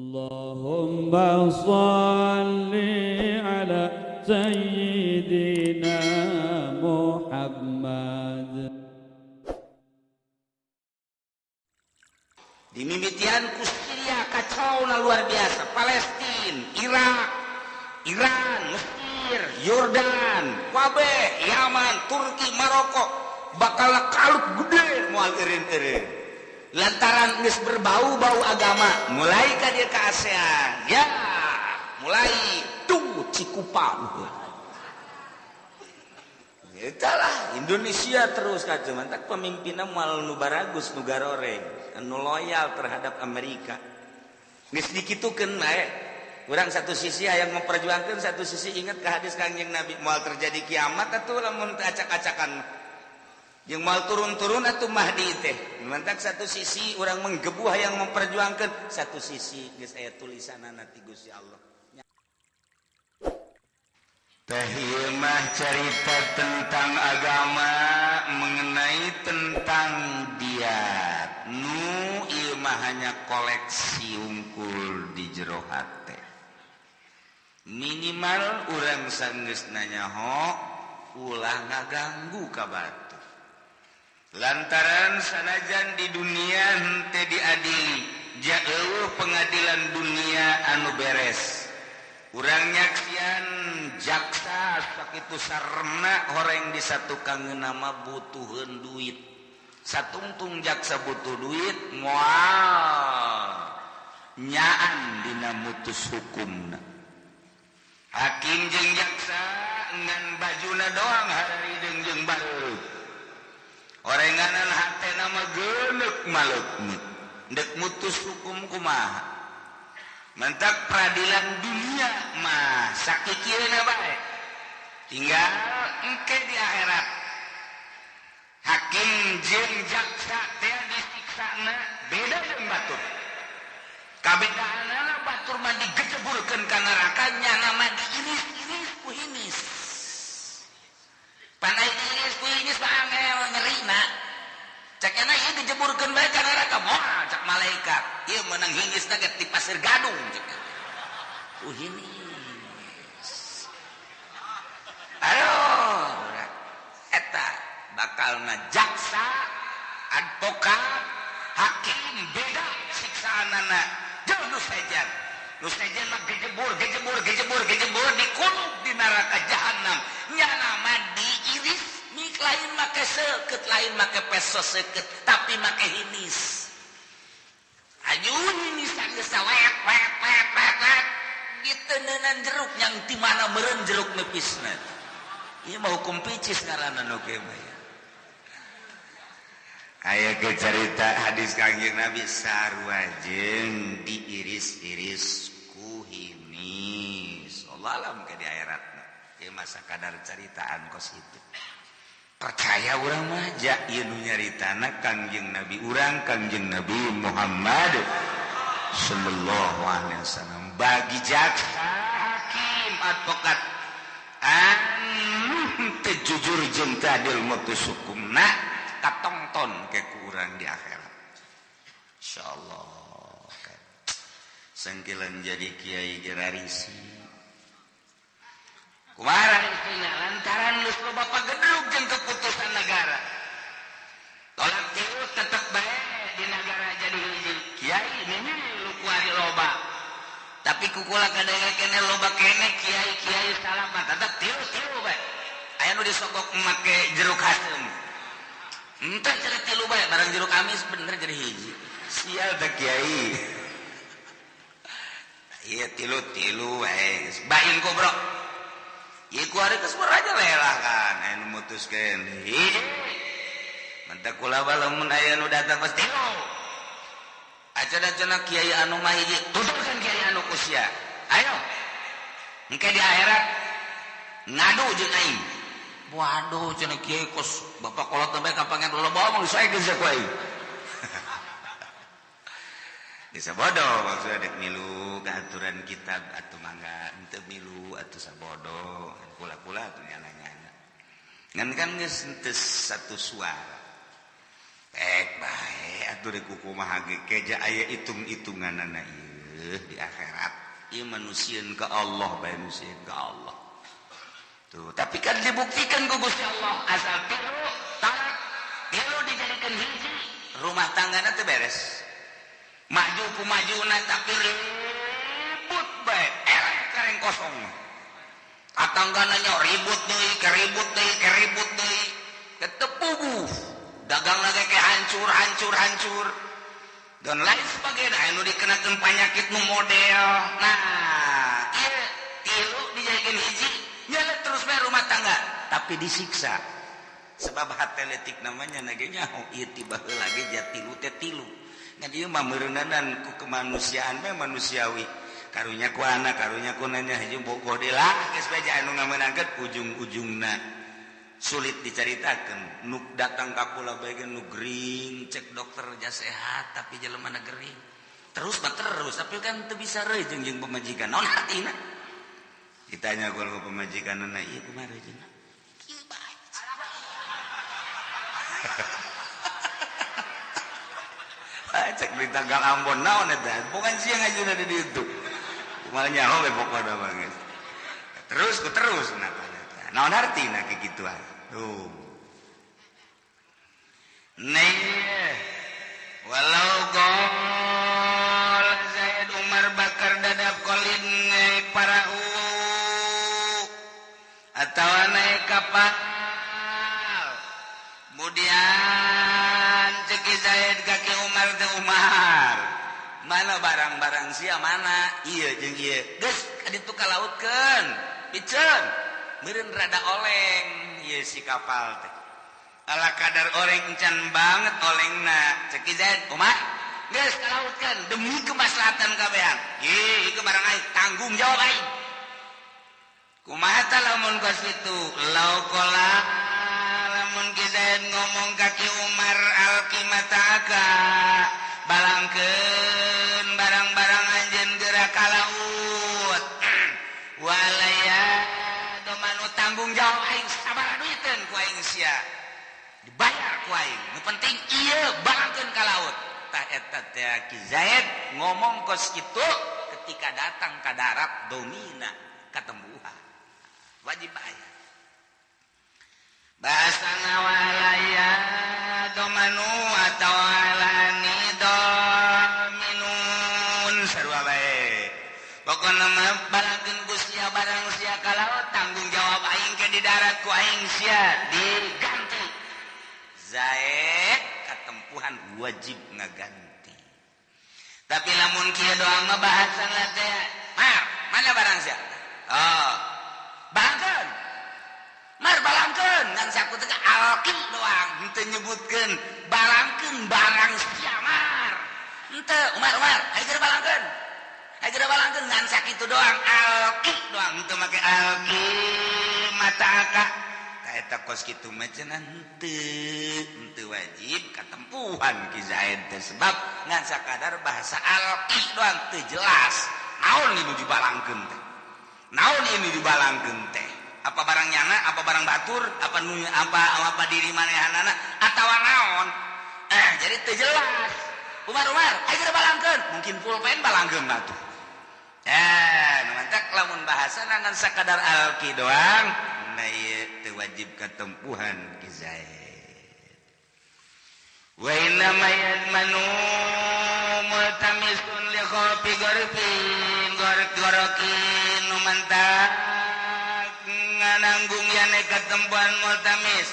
Allahumma salli ala Sayyidina Muhammad. Di mimitian ku Syria kacau na luar biasa. Palestina, Irak, Iran, Mesir, Yordan, Wabe, Yaman, Turki, Maroko bakal kalut gede moal eureun-eureun. Lantaran geus berbau-bau agama, mulai ka dia ke ASEAN. Ya, mulai tuh Cikupa. Itulah Indonesia terus kacau mantak pemimpinnya moal nu baragus nu garoreng, anu loyal terhadap Amerika. Geus dikitukeun bae. Urang satu sisi hayang memperjuangkan, satu sisi ingat ke hadis Kangjeng Nabi moal terjadi kiamat atuh lamun teu acak-acakan. Yang mal turun-turun atau Mahdi teh. Mantak satu sisi orang menggebu yang memperjuangkan, satu sisi geus aya tulisanana ti Gusti Allah. Teh ieu mah cerita tentang agama mengenai tentang diat. Nu ieu mah hanya koleksi unggul di jero hate. Minimal urang sanggeusna nyaho ulah ngaganggu ka batu. Lantaran sanajan di dunia henteu diadili, jauh pengadilan dunia anu beres. Urang nyaksian jaksa sakitu sarena horeng disatukan nama butuheun duit. Satungtung jaksa butuh duit moal nyaan dina mutus hukumna. Hakim jeung jaksa ngan bajuna doang harideung jeung bareureup. Orenganan hatena mah geuneuk maleukmeut, dek mutus hukum kumaha. Mentak peradilan dunia mah sakikireuna bae. Tinggal engke di akhirat. Hakim jeung jaksa teh disiksana beda jeung batur. Kabedaanna batur mah digejeburkeun ka neraka nya nama diiris-iris ku hinis. Panai diiris ku hinis mah angel nyerina. Cek enak ieu dijeburkeun bae ka neraka moal cak malaikat. Ieu meunang hingisna ge ti pasir gadung cek. Hinis. Aduh, eta bakalna jaksa, advokat, hakim beda siksaanana. Jeung nu sejen. Nu sejen mah gejebur dikulub di neraka jahanam. Nya nama diiris, mik lain make seukeut, lain make peso seukeut, tapi make hinis. Anyun hinis geus sawet wet. Diteuneunnan jeruk yang di mana meureun jeruk nepisna. Ieu mah hukum picis ngaranna nu kieu mah. Aya ke cerita hadis Kangjeng Nabi sarua jeung diiris-iris ku hinis. Allah alam ke di akhiratna. Ieu mah sakadar caritaan kos itu. Percaya urang mah ja ieu nu nyaritana Kangjeng Nabi urang Kangjeng Nabi Muhammad sallallahu alaihi wasallam. Bagi jaksa, hakim, advokat teu jujur jeung teu adil mutus hukumna katongton ke kurang di akhirat. Insyaallah. Sengkilan jadi kiai gerarisi. Kumaha istina lantaran geus loba pagedruk jeung keputusan negara. Tolak tilu tetep bae di negara jadi hiji. Kiai ini lu kuari loba. Tapi kukula kadang kene loba kene kiai salaman tetep tilu bae. Aya nu disogok make jeruk haseum. Entah cara tilu bae barang jeruk amis bener jadi hiji. Sial teh kiai. Iya tilu wae. Bain kobro. Ieu kuari geus beraja lelah kan anu mutuskeun. Mantap kula lamun aya nu datang geus tilu. Acana kiai anu mah hiji tutupkeun kiai anu usia. Ayo. Engke di akhirat ngadu jeung aing. Waduh cenah kiai kos bapak kolot teh kapangan loba omong sae geus ku aing. Bisa bodoh maksudnya dek milu keaturan kitab atuh mangga henteu milu atuh sabodoh kula-kula atuh nyana-nyana. Ngan kan geus henteu satu suara. Bae atuh rek kumaha ge keja aya itung-itunganana ieu. di akhirat ieu manusieun ka Allah bae manusieun ka Allah tuh tapi kan dibuktikan ku Gusti Allah asal tilu talak tilu dijadikan hiji rumah tanggana teu beres maju ku majuna tapi ribut bae elek kareng kosong tatanggana nya ribut deui keribut deui ketepuguh dagang lagi kayak hancur dan lain sebagainya anu dikenakan penyakit nu model nah iya tilu dijadikan hiji nyala terus bae rumah tangga tapi disiksa sebab hateletik namanya nagenya ieu tiba heula ge jatilu teh tilu ngan ieu mah meureunanan ku kemanusiaan bae manusiawi karunya ku anak karunya ku nanya hiji bogoh deui lah geus bae anu ngamenangkeun ujung-ujungna sulit diceritakan nu datang ka kula bae nu gering cek dokter jas sehat tapi jelema na gering terus tapi kan teu bisa reuy jeung pemajikan naon hatina ditanya ku pemajikanna ieu kumaha reujengna kieu bae cek di tanggal Ambon naon eta bukan siang aja di ditu kumaha nyaho we pokona banget terus naon artina kegituan tuh nih walau gol Zaid Umar Bakar dadap kolin naik perahu atau naik kapal kemudian ceki Zaid kaki Umar teh Umar mana barang-barang sia mana iya jeung ieu geus kaditu kalautkeun piceun meureun rada oleng ieu si kapal teh ala kadar oleng encan banget olengna cek Zaid Umar geus kalautkeun demi kemaslahatan kabehan ieu ieu barang aing tanggung jawab aing kumaha tah lamun kos kitu lau qala lamun Zaid ngomong kaki Umar alqimataka balangkeun barang-barang anjeun geura ka laut walaya domanu tanggung jawab aing sabaraha duiteun ku aing sia dibayar ku aing nu penting ieu balangkeun ka laut tah eta teh Ki Zaid ngomong kos kitu ketika datang ka darat domina katembuhan wajib bayar bahasana walaya domanu atau alani dominun sarua bae pokona mah balangkeun ku sia barang sia ka laut tanggung jawab aing ke di darat ku aing sia diganti Zaid katempuhan wajib ngaganti tapi lamun kieu doang mah bahasana teh mar mana barang sia oh balangkeun mar balangkeun ngan saku teh alki doang henteu nyebutkeun balangkeun barang sia mar henteu Umar aya geura balangkeun ngan sakitu doang alki doang henteu make alki mataka ka eta kos kitu mah cenah henteu wajib katempuhan Ki Zaid teh sebab ngan sakadar bahasa alki doang teu jelas naon nu dibalangkeun teh naon ini dibalangkeun teh apa barang nyana apa barang batur apa diri manehanana atawa naon jadi teu jelas Umar aya geura balangkeun mungkin pulpen balangkeun batu nu mantak lamun bahasana ngan sakadar alki doang nah ieu teu wajib katempuhan Ki Zaid wa inna mayadmanu multamisun li khofi gorfin gorokin nu mantak nanggung yane katempuhan multamis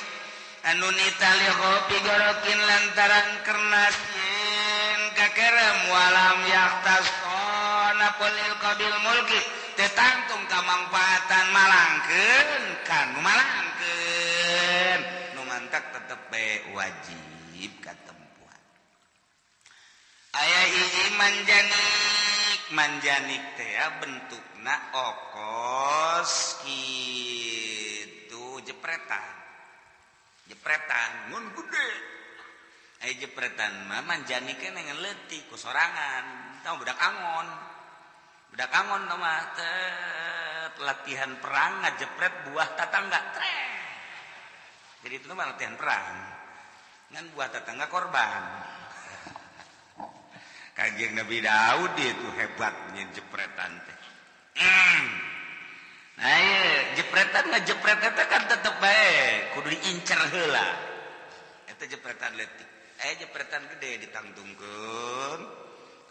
anu nitali kopi gorokin lantaran kernasin kakerem walam yaktasona polil qabil mulki tetangtung kamangfaatan malangkeun kan malangkeun nu mantak tetep bae wajib katempuhan aya hiji manjanik teh bentukna okos kitu jepretan ngun gede aya jepretan mah manjanik teh ngan leutik ku sorangan tah budak angon tah mah latihan perang ngajepret buah tatangga jadi itu mah latihan perang ngan buah tatangga korban Kanjeng Nabi Daud itu hebatnya jepretan teh. Nah iya, jepretan ngejepret eta kan tetep bae, kudu diincer heula. Eta jepretan leutik. Jepretan gede ditangtungkeun.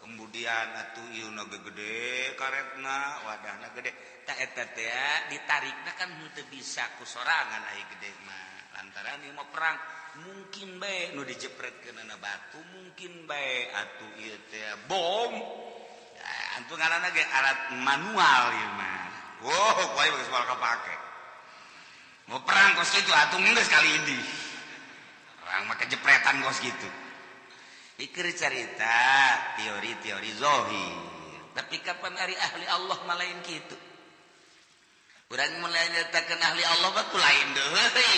Kemudian atuh ieu na gede karetna, wadahna gede. Ta eta teh ditarikna kan teu bisa ku sorangan aya gede mah. Lantaran ieu mah perang, mungkin bae nu dijepretkeunana batu, mungkin bae atuh ieu teh bom. Antu ngaranna ge alat manual ieu mah. Wow, poe geus moal kapake. Mau perang kos kitu atuh geus kali ini. Perang make jepretan kos kitu. Ikir cerita teori-teori zahir. Tapi kapan ari ahli Allah mah lain kitu. Urang mulai nyatakeun ahli Allah mah lain deui.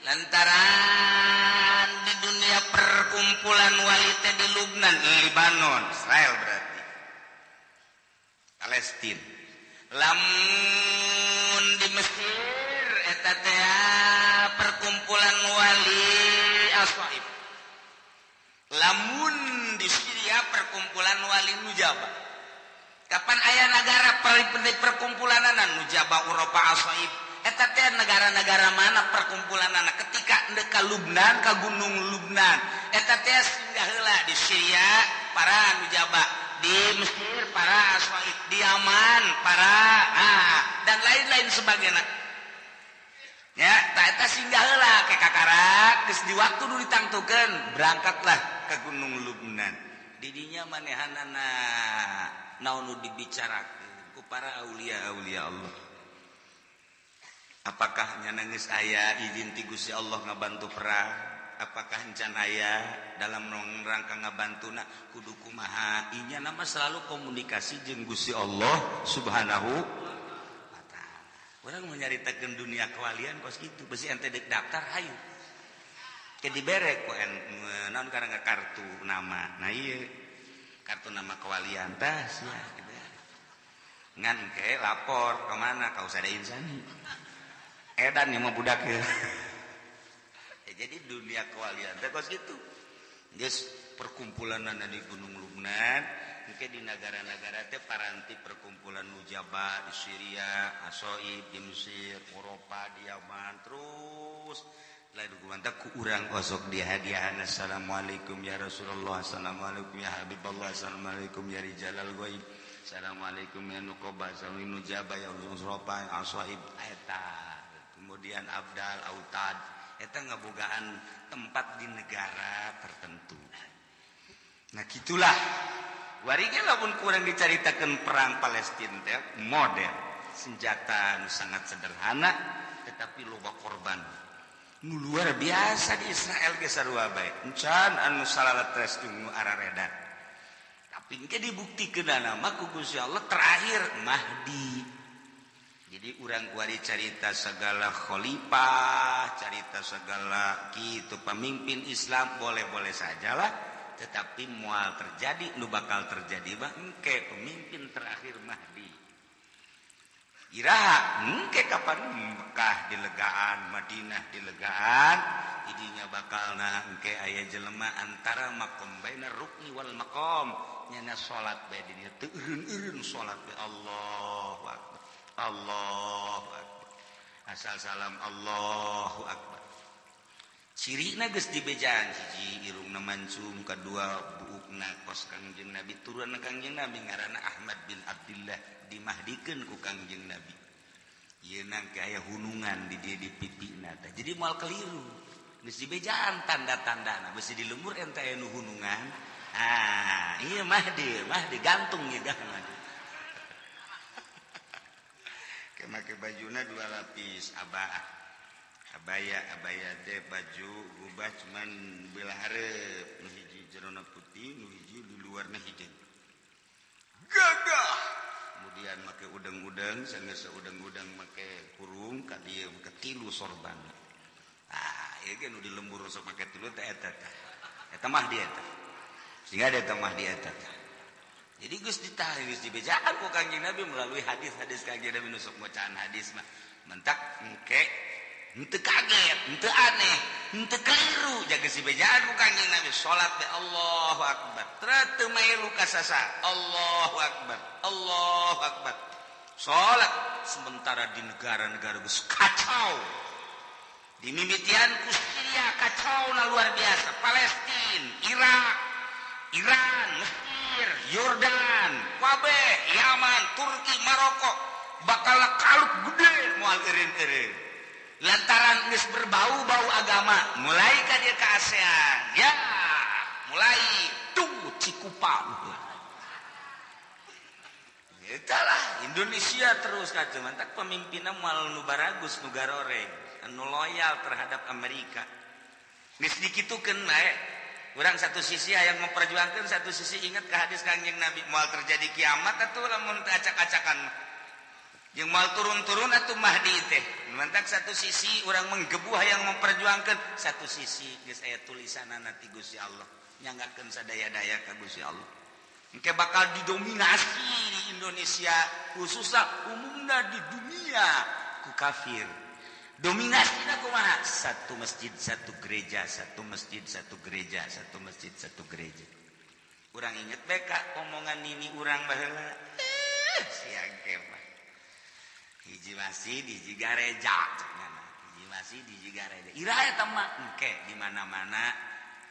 Lantaran di dunia perkumpulan wali teh di Lubnan, Lebanon, Israel berarti. Palestina. Lamun di Mesir eta teh perkumpulan wali Aswaib. Lamun di Syria perkumpulan wali Nujaba. Kapan aya negara perkumpulanana Nujaba Eropa Aswaib? Eta teh negara-negara mana perkumpulanana ketika endeu ka Lubnan, ka gunung Lubnan. Eta teh singgah heula di Syria para Nujaba. Di Mesir para Aswaib, di Yaman para dan lain-lain sebagainya. Ya, eta singgah heula ke Kakarak, geus di waktu nu ditangtukeun, berangkatlah ke Gunung Lubnan. Di dinya manehanana naon nu dibicarakeun ku para aulia-aulia Allah. Apakah nya geus aya izin ti Gusti Allah ngabantu perang? Apakah encan aya dalam rangka ngabantuna kudu kumaha? Inya nama selalu komunikasi jeung Gusti Allah Subhanahu wa taala. Urang mau nyaritakeun dunia kewalian kos kitu, besi ente dek daftar hayu. Ke dibere ku naon karangga kartu nama. Nah ieu kartu nama kewalian tah sia gitu. Ngan ke lapor ka mana ka Usada Insani. Edan ieu mah budak ieu. Jadi dunia kewalian teh kos gitu. Geus perkumpulanana di Gunung Lubnan, engke di negara-negara teh paranti perkumpulan Nujaba di Syria, Aswaib di Mesir, Eropa di Yaman, terus lain dukungan ku urang kosok di hadiahan. Assalamualaikum ya Rasulullah, assalamualaikum ya Habibullah, assalamualaikum ya Rijalal Ghaib, assalamualaikum ya Nuqaba, assalamualaikum Nujaba ya Eropa, Aswaib eta. Kemudian Abdal Autad eta ngabogaan tempat di negara tertentu. Nah gitulah. Warige lamun kurang dicaritakeun perang Palestina teh modern, senjata sangat sederhana tetapi loba korban. Nu luar biasa di Israel ge sarua bae. Encan anu salalatres jeung nu araredan. Tapi engke dibuktikeunana mah ku Gusti Allah terakhir Mahdi. Jadi urang kuari carita segala khalifah, carita segala gitu pemimpin Islam boleh-boleh sajalah, tetapi moal terjadi nu bakal terjadi mah engke pemimpin terakhir Mahdi. Iraha engke kapan Mekah dilegaan, Madinah dilegaan, idinya bakalna engke aya jelema antara maqam baina rukni wal maqam, nyana salat bae di dieu teu eureun-eureun salat bae Allahu akbar. Allahu akbar. Asal salam Allahu akbar. Cirina geus dibejaan hiji irungna mancung, kadua buukna kos Kangjeng Nabi, turunna Kangjeng Nabi ngaranna Ahmad bin Abdullah, dimahdikeun ku Kangjeng Nabi. Ieu nangke aya hunungan di dieu di pipina teh. Jadi moal keliru. Geus dibejaan tanda-tandana, besi di lembur ente aya nu hunungan. Ieu Mahdi gantung ieu dah Mahdi. Make bajuna dua lapis abaya teh baju gubah cuman belah hareup, nu hiji jerona putih, nu hiji di luarna hijau gagah. Kemudian make udang-udang, sanes udang-udang make kurung ka dieu make tilu sorban. Ieu ge nu di lembur sok make tilu teh eta mah dia eta. Sehingga ada eta mah dia eta. Jadi geus ditahan geus dibejaan ku Kangjeng Nabi melalui hadis-hadis Kangjeng Nabi nu sok bacaan hadis mah. Mentak engke henteu kaget, henteu aneh, henteu keliru jaga si bejaan ku Kanjeng Nabi salat be Allahu Akbar. Teu mailu ka sasa Allahu Akbar. Allahu Akbar. Salat sementara di negara-negara geus kacau. Di mimitian ku Syria kacau na luar biasa, Palestina, Irak, Iran, Mesir, Yordan, kabeh, Yaman, Turki, Maroko bakal kalut gede moal eureun-eureun. Lantaran geus berbau-bau agama, mulai ka dieu ka ASEAN. Ya, mulai tuh Cikupa. Itulah Indonesia terus kacau mantak pemimpinna moal nu baragus nu garoreng, anu loyal terhadap Amerika. Geus dikitukeun bae. Urang satu sisi hayang memperjuangkan, satu sisi ingat ke hadis Kanjeng Nabi moal terjadi kiamat atuh lamun acak-acakan jeung moal turun-turun atuh Mahdi teh. Mantak satu sisi urang menggebu hayang memperjuangkan, satu sisi geus aya tulisanana ti Gusti Allah nyanggakeun sadaya-daya ka Gusti Allah. Engke bakal didominasi di Indonesia khususnya umumna di dunia ku kafir. Dominasinya kumaha? Satu masjid, satu gereja, satu masjid, satu gereja, satu masjid, satu gereja. Urang inget beka omongan nini urang baheula. Siang kemah. Hiji masjid, hiji gereja. Hiji masjid, hiji gereja. Ira eta mah engke di mana-mana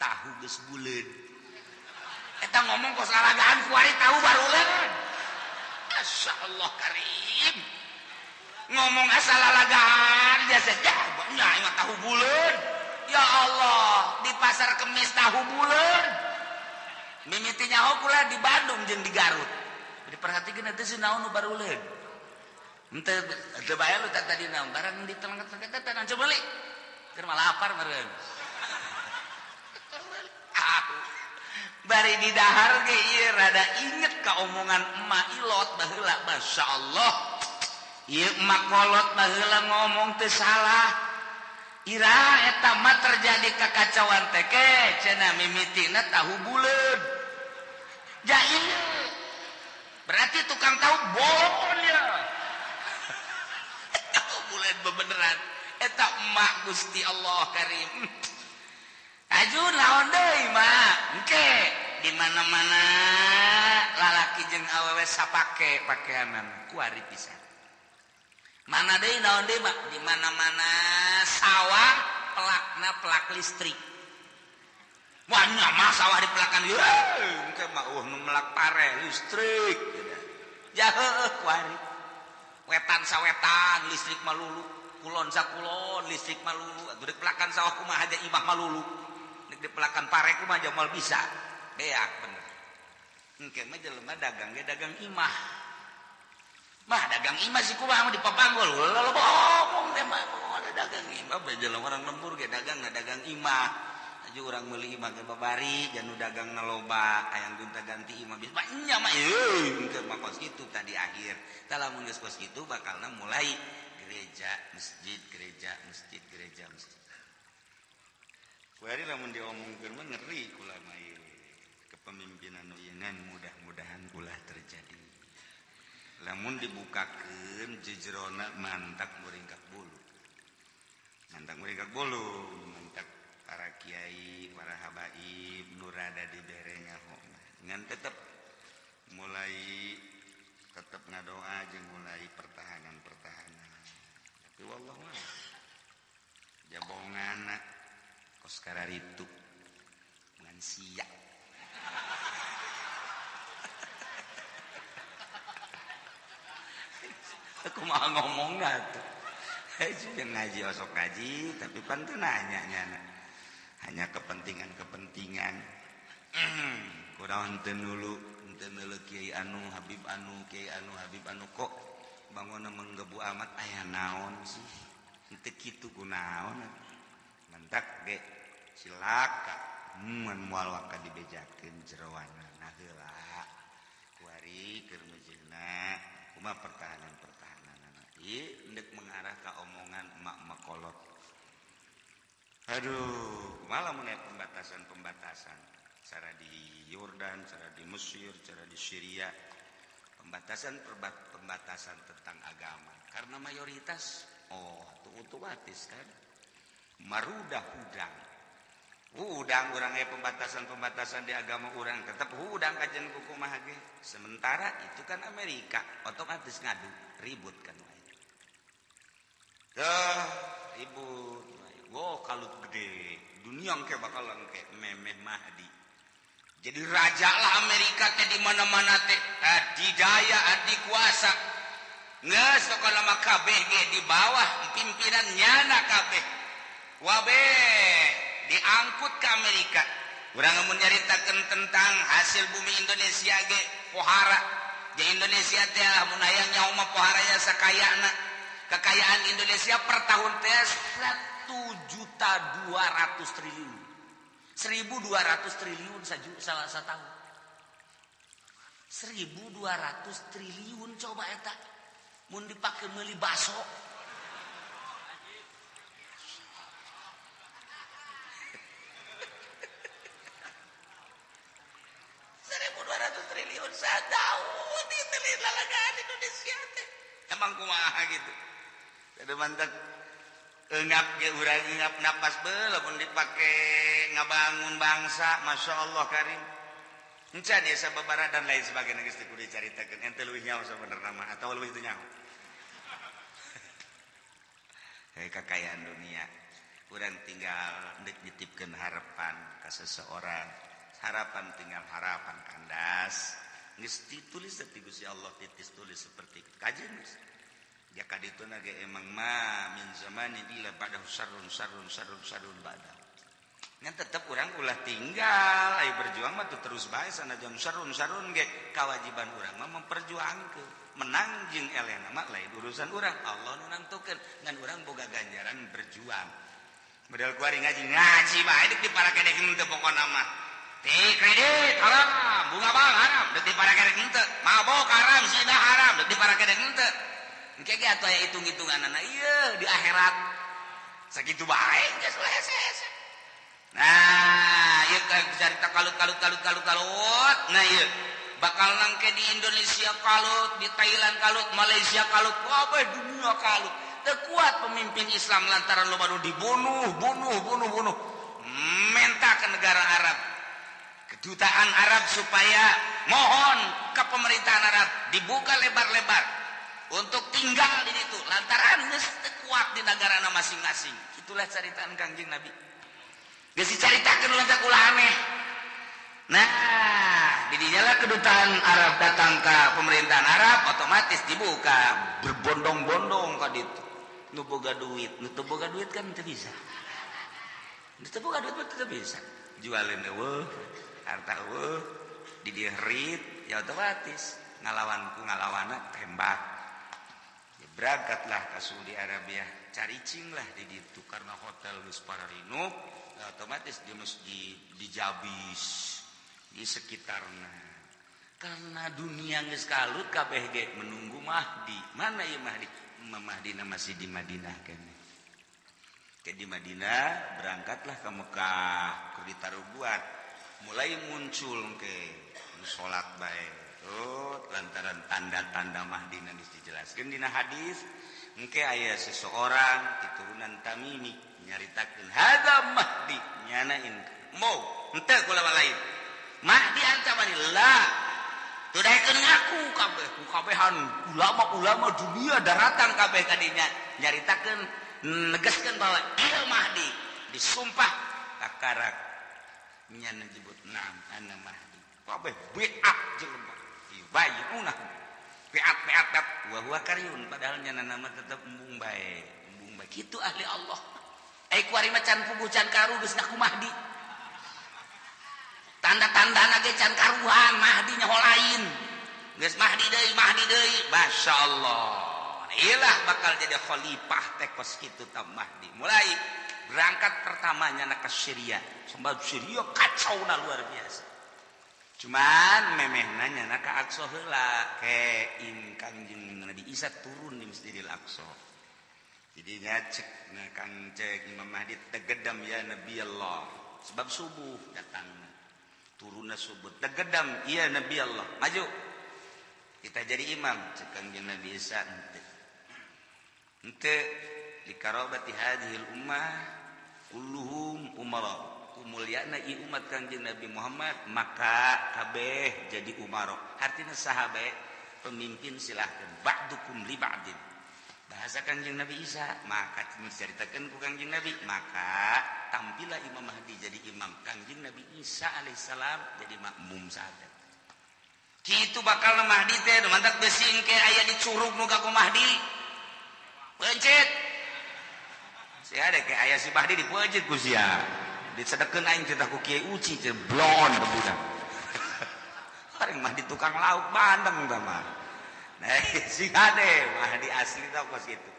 tahu geus buleud. Eta ngomong kos lalagaan kuari tahu baruleun. Masyaallah karim. Ngomong asal lalagaan dia saja nya mah tahu buleun. Ya Allah, di pasar Kemis tahu buleun. Mimiti nyaho kula di Bandung jeung di Garut. Diperhatikeun teh sinaon nu baruleun. Henteu teu bae lu tadi naon barang di tengah-tengah teh coba beli. Keur mah lapar meureun. Bari di dahar ge ieu rada inget ka omongan emak Ilot baheula, masyaallah. Ieu emak kolot baheula ngomong teu salah. Ira eta mah terjadi kakacauan teh ke cenah mimitina tahu buleud. Jahil. Berarti tukang tahu bohong ya. Tahu buleud bebeneran. Eta emak Gusti Allah Karim. Ajun laon deui mah engke di mana-mana lalaki jeung awewe sapake pakaianan kuari pisan. Mana deui naon deui mah di mana-mana sawah pelakna pelak listrik. Wah nya mah sawah dipelakan ieu engke mah nu melak pare listrik. Jaheuh kuari. Wetan sawetan listrik malulu, kulon sakulon listrik malulu. Atuh dipelakan sawah kumaha aja imah malulu. Di pelakan pare ku mah jamal bisa beak bener. Engke mah jelema dagang ge dagang imah. Mah dagang imah sih kumaha mah di papanggol. Lo bohong teh mah ada dagang imah bae jelema orang lembur ge dagang dagang imah. Aju urang meuli imah ge babari janu dagang na loba hayang gonta-ganti imah bisa nya mah engke mah kos kitu tadi akhir. Tah lamun geus kos kitu bakalna mulai gereja, masjid, gereja, masjid, gereja, masjid. Kuari lamun diomongkeun mah ngeri kula mah ieu. Kepemimpinan nu ieu mudah-mudahan ulah terjadi. Lamun dibukakeun jejerona mantak muringkak bulu. Mantak muringkak bulu, mantak para kiai, para habaib nu rada dibere nyaho. Ngan tetep ngadoa jeung mulai pertahanan. Tapi wallahu a'lam. Jabongana kos kararitu ngan sia. Aku mau ngomong tuh. Sudah ngaji osok ngaji, tapi pan tuh nanya. Hanya kepentingan. Kurang enten dulu kiai anu Habib anu kok bangun menggebu amat aya naon sih. Henteu kitu kunaon. Mantak ge silaka mun moal waka dibejakeun jeroana nah heula kuari keur mejilna kumaha pertahanan ieu endek mengarah ka omongan emak-emak kolot. Aduh kumaha lamun aya pembatasan cara di Yordan, cara di Mesir, cara di Syria pembatasan tentang agama karena mayoritas Oh otomatis kan marudah udang orang pembatasan di agama orang tetap udang kajian kuku mah ge. Sementara itu kan Amerika otomatis ngadu ribut kan ribut kalut gede dunia ke bakalan ke memeh Mahdi jadi raja lah Amerika teh di mana-mana teh adidaya adi kuasa nges sekolah mah kabeh ge di bawah pimpinan nyana kabeh wabe diangkut ke Amerika urang nyaritakeun tentang hasil bumi Indonesia ge pohara di Indonesia teh mun hayang nyaho mah poharanya sakayana kekayaan Indonesia per tahun teh 1.200 triliun 1.200 triliun salah setahun 1.200 triliun coba eta mun dipake meuli baso 1.200 triliun satahun ditelin lalagaan Indonesia teh emang kumaha gitu ada mantap engap ge urang engap napas beul mun dipake ngabangun bangsa Masya Allah karim encan ya sababaraha dan lain sebagainya geus kudu dicaritakeun ente leuwih nyaho sabenerna mah atawa leuwih teu nyaho kekayaan dunia urang tinggal nitipkeun harapan ka seseorang harapan tinggal harapan kandas geus ditulis ti Gusti Allah titis tulis seperti kajian geus ya kadituna ge emang ma min zamani ila ba'dahu sarrun ba'da ngan tetep urang ulah tinggal aya berjuang mah terus bae sanajan sarrun ge kewajiban urang mah memperjuangkeun menang jeung elehna mah lain urusan urang Allah nu nangtukeun ngan urang boga ganjaran berjuang modal kuari ngaji bae dik diparakedekeun teu pokona mah teh kredit haram bunga bank haram dik diparakedekeun teu mabok haram zina haram dik diparakedekeun teu engke ge atuh aya hitung-hitunganna ieu di akhirat sakitu bae geus selesai. Nah, ieu carita kalut nah ieu bakal nangke di Indonesia kalut, di Thailand kalut, Malaysia kalut, kabeh dunia kalut. Teu kuat pemimpin Islam lantaran loba nu dibunuh. Menta ke negara Arab. Kedutaan Arab supaya mohon ke pemerintahan Arab dibuka lebar-lebar untuk tinggal di situ lantaran geus teu kuat di negarana masing-masing. Itulah caritaan Kangjeng Nabi. Geus dicaritakeun lantak ulah aneh. Nah, didinya kedutaan Arab datang ke pemerintahan Arab otomatis dibuka berbondong-bondong ka ditu. Nu boga duit, nu teu boga duit kan teu bisa. Nu teu boga duit teu bisa. Jualin eueuh, harta eueuh, di dieu heurit ya otomatis ngalawana tembak. Ya berangkatlah ke Saudi Arabia, caricing lah di ditu karena hotel geus pararinuk, ya otomatis dia mesti dijabis di sekitarnya. Karena dunia geus kalut kabeh ge menunggu Mahdi. Mana ieu Mahdi? Mahdina masih di Madinah kene. Ke di Madinah berangkatlah ke Mekah keur ditaruguan. Mulai muncul ke salat bae. Lantaran tanda-tanda Mahdina dijelaskeun dina hadis engke aya seseorang keturunan Tamimi nyaritakeun hadza Mahdi nyanain mau henteu kula lain Mahdi ancaman lah tudaekeun ngaku kabeh kabehan ulama-ulama dunia daratan kabeh kadinya nyaritakeun negaskeun bahwa ieu Mahdi disumpah kakarak nyana nyebut naam ana Mahdi kabeh bi'at jeung bayuna bi'at wa huwa karyun padahal nyana nama tetep embung bae kitu ahli Allah kuari macan puguh can karu geus ngaku Mahdi tanda-tandana ge can karuhan Mahdi nyaho lain geus Mahdi deui masyaallah iyalah bakal jadi khalifah teh kos kitu tah Mahdi mulai berangkat pertamanya na ka Syria sebab Syria kacauna luar biasa cuman memehna nyana ka Aqsa heula ke Kangjeng Nabi Isa turun di Masjidil Aqsa jadi cek nah Kang cek Imam Mahdi tegedam ya Nabi Allah sebab subuh datang turunna subuh tegedam ya Nabi Allah maju kita jadi imam cek Kangjeng Nabi Isa ente ente likarobati hadhil ummah kulluhum umara kumulyana i umat Kangjeng Nabi Muhammad maka kabeh jadi umara artinya sahabat pemimpin silahkan ba'dukum li ba'din bahasa Kangjeng Nabi Isa maka menceritakan ku Kangjeng Nabi maka tampillah Imam Mahdi jadi imam Kangjeng Nabi Isa alaihissalam jadi makmum saja kitu bakal Mahdi teh mantak besi engke aya di curug nu ka ku Mahdi pencet si ada ke aya si Mahdi di pencet ku sia disedekeun aing teh ku Kiai Uci teh blon ka budak bareng Mahdi tukang lauk bandeng tah mah nah si ade Mahdi asli tau kos gitu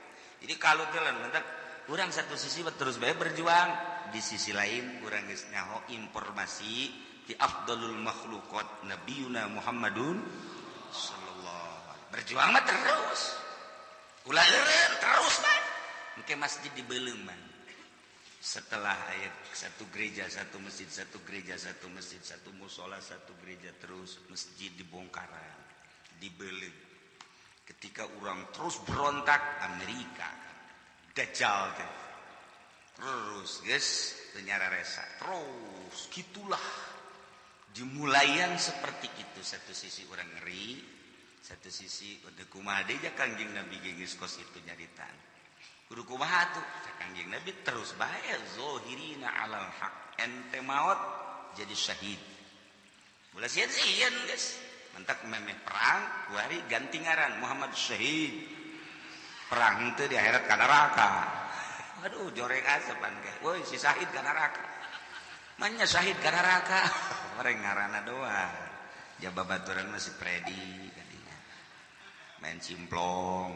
jadi kalau telan mantak urang satu sisi terus bae berjuang di sisi lain urang geus nyaho informasi di afdalul makhluqat nabiyuna Muhammadun sallallahu berjuang mah terus ulah eureun terus mah engke masjid dibeuleuh mah setelah ayat satu gereja satu masjid satu gereja satu masjid satu mushola satu gereja terus masjid dibongkaran dibeuleuh ketika orang terus berontak Amerika Dajjal teh terus guys ternyara resa terus gitulah dimulaian seperti itu satu sisi orang ngeri satu sisi udah kumaha deui Kangjeng Nabi geus kos itu nyaritaan kudu kumaha tuh Kangjeng Nabi terus bae zohirina alal haq ente maot jadi syahid ulah sieun guys mentak memeh perang kuari ganti ngaran Muhammad Syahid perang teu di akhirat ka neraka aduh joreng asepan ge woi si syahid ka neraka manya syahid ka neraka orang ngaranna doang jababaturan masih Predi kadinya main cimplong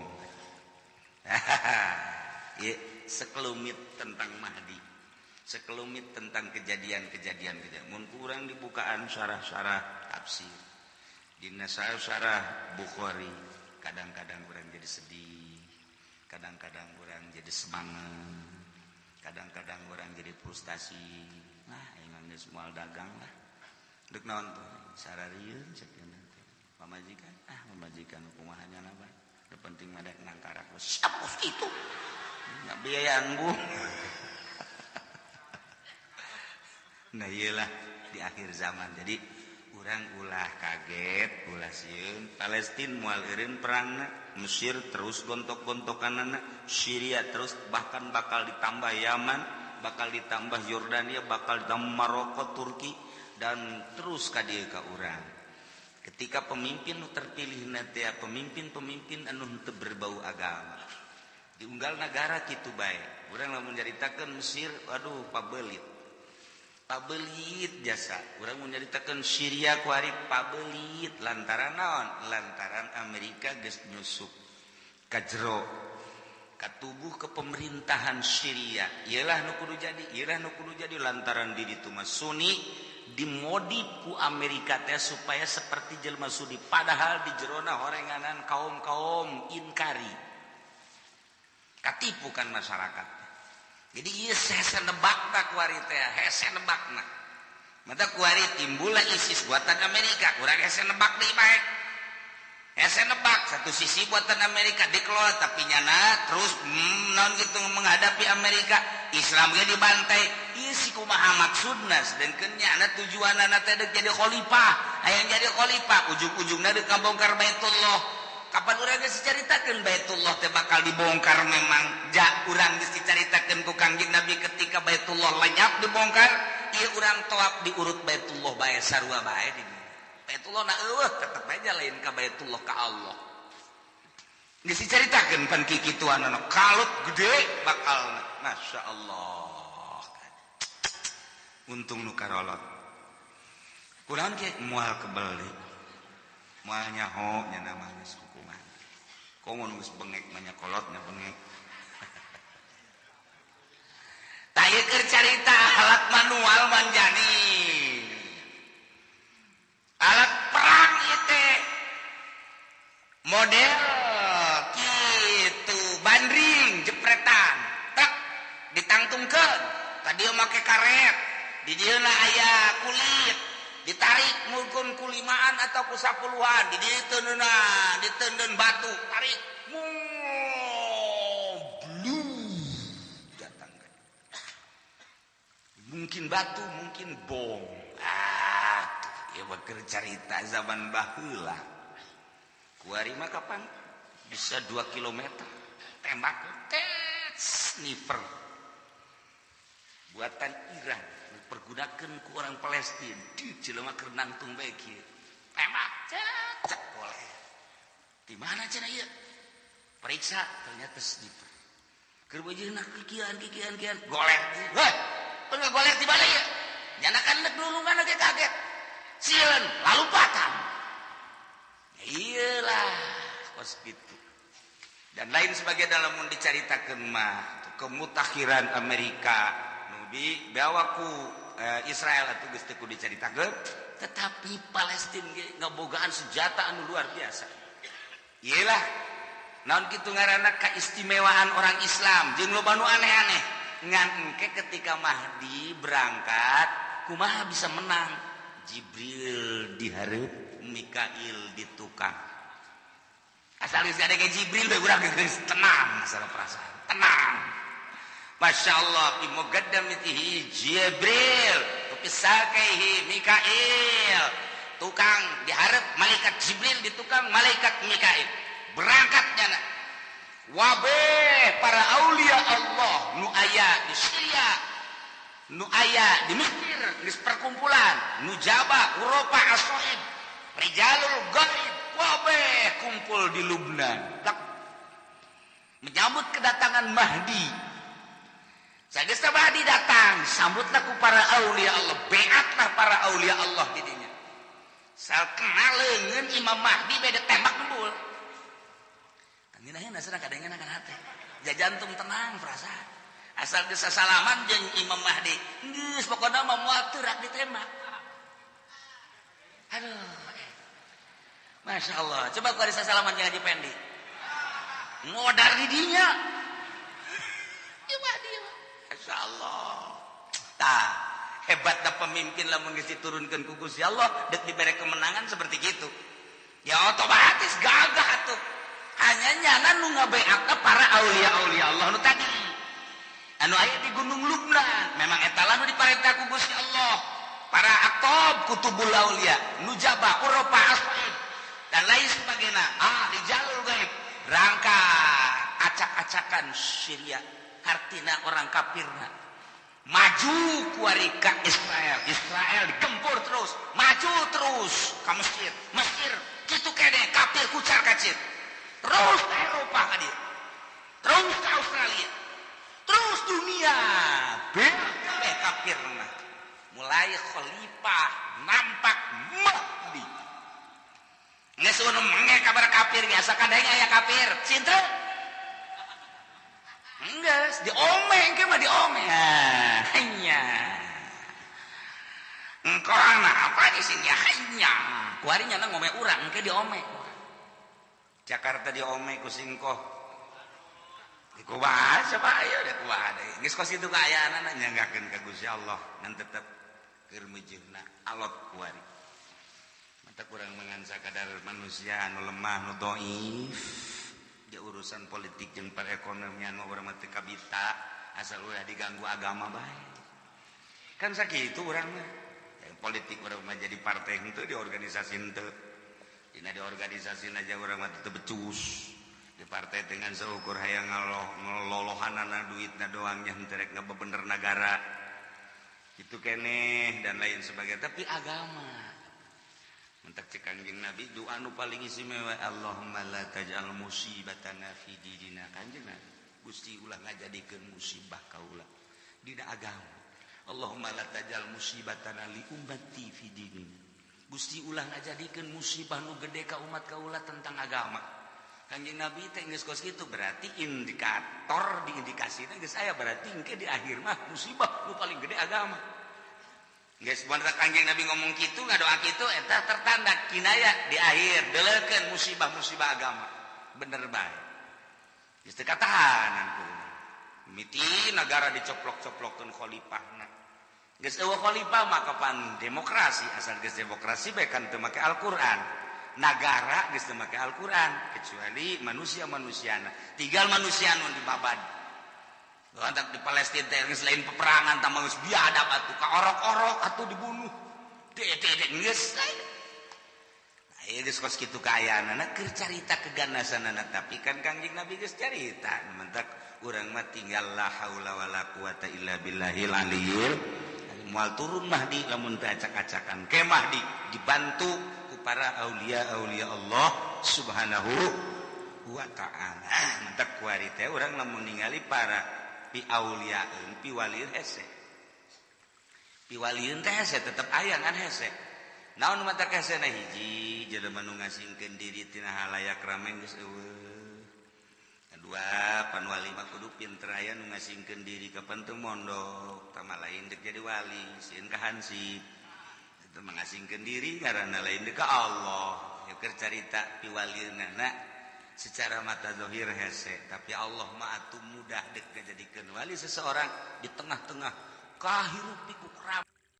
ya sekelumit tentang Mahdi sekelumit tentang kejadian-kejadian mun kurang dibukaan syarah-syarah tafsir dina syarah Bukhari kadang-kadang orang jadi sedih kadang-kadang orang jadi semangat kadang-kadang orang jadi frustasi nah ingan geus moal dagang lah deuk naon tuh sararieun cek nanti pamajikan kumaha nyana bah teu penting mah dek ngangkarak sapos itu nggak biayaan bu nah iyalah di akhir zaman jadi urang ulah kaget ulah sieun Palestina moal eureun perangna Mesir terus gontok-gontokanana Syria terus bahkan bakal ditambah Yaman bakal ditambah Yordania bakal ditambah Maroko Turki dan terus ka dieu ka urang ketika pemimpin nu terpilih nanti pemimpin-pemimpin anu teu berbau agama diunggal negara kitu bae urang lamun nyaritakeun Mesir aduh pabelit jasa urang mun nyaritakeun Syria ku ari pabelit lantaran naon lantaran Amerika geus nyusup ka jero ka tubuh kepemerintahan Syria iyalah nu kudu jadi lantaran di ditu mah Sunni dimodif ku Amerika teh supaya seperti jelema Sunni padahal di jerona horenganan kaum-kaum inkari katipu kan masyarakat jadi ieu hese nebakna kuari teh hese nebakna mata kuari timbullah ISIS buatan Amerika urang hese nebak deui bae hese nebak satu sisi buatan Amerika dikelola tapi nyana terus naon gitu menghadapi Amerika Islam ge dibantai ieu si kumaha maksudna sedengkeun nyana tujuanna teh deuk jadi khalifah hayang jadi khalifah ujung-ujungna deuk ngabongkar Baitullah kapan urang geus dicaritakeun Baitullah teh bakal dibongkar memang urang geus dicaritakeun ku Kangjeng Nabi ketika Baitullah lenyap dibongkar ieu urang toab diurut Baitullah bae sarua bae di Baitullah na eueuh tetep aja lain ka Baitullah ka Allah geus dicaritakeun pan kikituan anu kalut gede bakalna masyaallah untung nu karolot kurang ge moal kebeli moal nyaho nya nama geus hukuman komun geus bengek mah nya kolotnya bengek tah ieu keur carita alat manual manjani alat perang ieu teh model kitu bandring jepretan tak ditangtungkeun tadi make karet di dieuna aya kulit ditarik mungkin kulimaan atau ku 10-an di diteundeuna diteundeun batu tarik mungkin batu, mungkin bom. Ya bakal cerita zaman baheula. Kuari mah kapan bisa 2 kilometer tembak sniper buatan Iran dipergunakan ku orang Palestina di jelema keur nangtung bae kieu. Tembak cek boleh. Di mana cenah ieu? Periksa ternyata sniper. Keur bejeuna kikian goler. Heh, bener goler di mana ya? Nyanakan nek dulungan ge kaget. Sieun lalu patah. Iyalah pas gitu. Dan lain sebagai dalam mun dicaritakeun mah kemutakhiran Amerika nubi bawa ku Israel atuh geus teu dicaritakeun, tetapi Palestina ge ngabogaan senjata anu luar biasa. Iyalah naon kitu ngaranna keistimewaan orang Islam jeung loba nu aneh-aneh. Ngan engke ketika Mahdi berangkat kumaha bisa menang? Jibril dihareup, Mikail di tukang. Asal geus ada ke Jibril bae urang geus tenang masalah perasaan. Tenang. Masya Allah bi muqaddamatihi Jibril tupisakaihi Mikail. Tukang dihareup malaikat Jibril di tukang malaikat Mikail. Berangkatnya na. Wabeh para aulia Allah nu aya di Syria, nu aya di Mesir, di perkumpulan, nu Jaba, Eropa, Asoib, Rijalul Ghaib, wabeh kumpul di Lubnan. Menyambut kedatangan Mahdi. Sageus Mahdi datang, sambutlah ku para aulia Allah, beatlah para aulia Allah di dinya. Sal kenal leungeun Imam Mahdi beda tembak nembul. Anginaheuna cenah kadengeun kana hate. Jajantung tenang perasaan. Asal geus sasalaman jeung Imam Mahdi, geus pokona mah moal teu rak ditembak. Aduh. Masya Allah. Coba ku ada sasalaman jeung Haji Pendi. Modar di dinya. Ieu Mahdi. Masya Allah. Tah, hebatna pemimpin lamun geus diturunkeun ku Gusti Allah, dek dibere kemenangan seperti gitu. Ya otomatis gagah atuh. Hanya nyana nu ngabeakna para aulia-aulia Allah nu tadi. Anu aya di Gunung Lubnan, memang eta nu diparentah ku Gusti Allah. Para aqtab kutubul aulia, nujaba, Eropa, Aswaib dan lain sebagainya. Di jalur gaib, rangka acak-acakan Syria, artina orang kafirna. Maju kuarika Israel, Israel digempur terus, maju terus ke Mesir, Mesir kitu kene kafir kucar-kacir. Terus ke Eropa hadir. Terus ke Australia. Terus dunia. Beh kafirna. Mulai khalifah nampak Mahdi. Geus anu menge kabar kafir biasa kadang aya kafir. Sinten? Enggeus, diomeng ke mah diomeng. Hanya. Engko apa di sini hanya. Kuari nyana ngome urang engke diomeng. Jakarta diome ku singkoh. Iku bahasa Pak aya da kumaha deui. Geus kos kitu kaayaanna nyanggakeun ka Gusti Allah ngan tetep keur mujibna alot kuari. Mata kurang mengansa kadar manusia anu lemah nu dhaif. Di urusan politik jeung perekonomian mah urang mah teu kabita asal ulah diganggu agama bae. Kan sakitu urang mah. Politik urang mah jadi partai henteu di organisasi henteu. Dina di organisasi aja orang mah teu becus. Di partai dengan seukur hayang ngelolohanana duitna doang nya henteu rek ngabebener nagara. Itu keneh dan lain sebagainya. Tapi agama. Mentak cek Kanjeng Nabi doa nu paling istimewa Allahumma la taj'al musibatana fi dinina. Kanjeng Nabi Gusti ulah ngajadikeun musibah kaula dina agama. Allahumma la taj'al musibatana li ummati fi dinina. Gusti ulah ngajadikeun musibah nu gede ka umat kaula tentang agama. Kanjeng Nabi teh geus kos kitu berarti indikator diindikasina geus aya berarti engke di akhir mah musibah nu paling gede agama. Geus mun Kanjeng Nabi ngomong kitu ngadoa kitu eta tertanda kinaya di akhir deuleukeun musibah-musibah agama. Bener bae. Geus teu katahanan kudu. Miti negara dicoplok-coplokkeun khalifahna. Geus eueuh khalifah maka pan demokrasi asal geus demokrasi bae kan teu make Al-Qur'an. Nagara geus teu make Al-Qur'an kecuali manusia-manusiana. Tinggal manusia nu dibabad. Lantak di Palestina teh selain peperangan tambah geus biadab atuh ka orok-orok atuh dibunuh. Teh geus lain. Nah, ieu geus kos kitu kaayana keur carita keganasanana tapi kan Kangjeng Nabi geus carita mentak urang mah tinggal la haula wala quwata illa billahil aliyil. Moal turun mah di lamun teu acak-acakan kemah dibantu ku para aulia-aulia Allah Subhanahu wa ta'ala. Mentak kuari teh urang lamun ningali para pi auliaeun pi walieun hese. Pi walieun teh hese tetep aya ngan hese. Naon mata hesena hiji jelema nu ngasingkeun diri tina halayak rame geus eueuh. Kedua pan wali mah kudu pinter aya nu ngasingkeun diri ka penteu mondok, tama lain deuk jadi wali, sieun ka hansip. Eta mengasingkeun diri ngaranna lain deuk ka Allah. Ya keur carita pi walieunana secara mata zahir hese, tapi Allah mah atuh mudah dek ngajadikeun wali seseorang di tengah-tengah kahirup